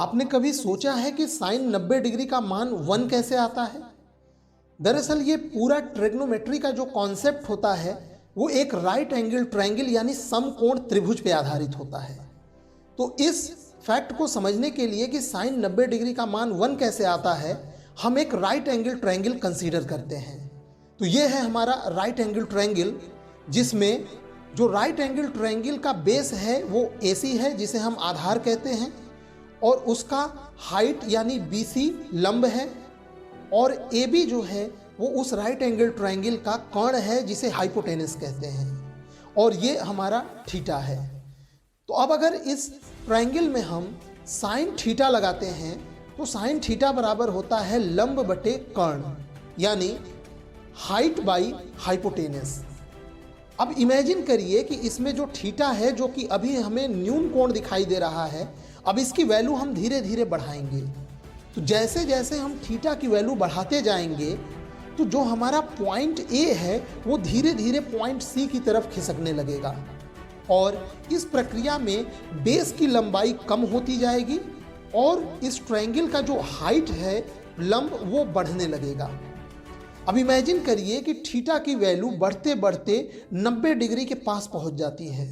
आपने कभी सोचा है कि साइन 90 डिग्री का मान 1 कैसे आता है? दरअसल ये पूरा ट्रिग्नोमेट्री का जो कॉन्सेप्ट होता है वो एक राइट एंगल ट्रायंगल यानी समकोण त्रिभुज पे आधारित होता है। तो इस फैक्ट को समझने के लिए कि साइन 90 डिग्री का मान 1 कैसे आता है, हम एक राइट एंगल ट्रायंगल कंसीडर करते हैं। तो ये है हमारा राइट एंगल ट्रायंगल, जिसमें जो राइट एंगल ट्रायंगल का बेस है वो AC है, जिसे हम आधार कहते हैं, और उसका हाइट यानी BC लंब है, और AB जो है वो उस राइट एंगल ट्रायंगल का कोण है जिसे हाइपोटेनस कहते हैं, और ये हमारा थीटा है। तो अब अगर इस ट्रायंगल में हम साइन थीटा लगाते हैं तो साइन थीटा बराबर होता है लंब बटे कोण, यानी हाइट बाई हाइपोटेनस। अब इमेजिन करिए कि इसमें जो थीटा है, जो कि अभी हमें न्यून कोण दिखाई दे रहा है, अब इसकी वैल्यू हम धीरे धीरे बढ़ाएंगे। तो जैसे जैसे हम थीटा की वैल्यू बढ़ाते जाएंगे तो जो हमारा पॉइंट A है वो धीरे धीरे पॉइंट C की तरफ खिसकने लगेगा, और इस प्रक्रिया में बेस की लंबाई कम होती जाएगी और इस ट्रायंगल का जो हाइट है लंब वो बढ़ने लगेगा। अब इमेजिन करिए कि थीटा की वैल्यू बढ़ते बढ़ते 90 डिग्री के पास पहुंच जाती है,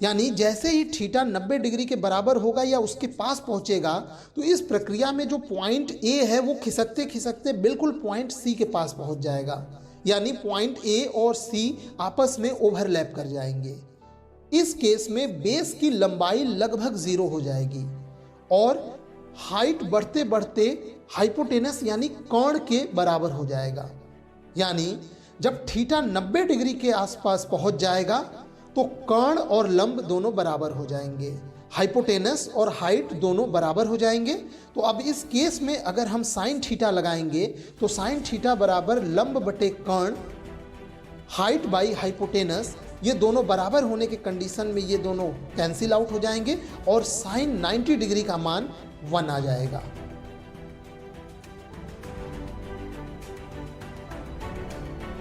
यानी जैसे ही थीटा 90 डिग्री के बराबर होगा या उसके पास पहुंचेगा तो इस प्रक्रिया में जो पॉइंट A है वो खिसकते खिसकते बिल्कुल पॉइंट C के पास पहुंच जाएगा, यानी पॉइंट A और C आपस में ओवरलैप कर जाएंगे। इस केस में बेस की लंबाई लगभग 0 हो जाएगी और हाइट बढ़ते बढ़ते हाइपोटेनस यानी कोण के बराबर हो जाएगा। यानी जब थीटा 90 डिग्री के आसपास पहुंच जाएगा तो कोण और लंब दोनों बराबर हो जाएंगे, हाइपोटेनस और हाइट दोनों बराबर हो जाएंगे। तो अब इस केस में अगर हम साइन थीटा लगाएंगे तो साइन थीटा बराबर लंब बटे कोण, हाइट बाई हाइपोटेनस, ये दोनों बराबर होने के कंडीशन में ये दोनों कैंसिल आउट हो जाएंगे और साइन 90 डिग्री का मान 1 आ जाएगा।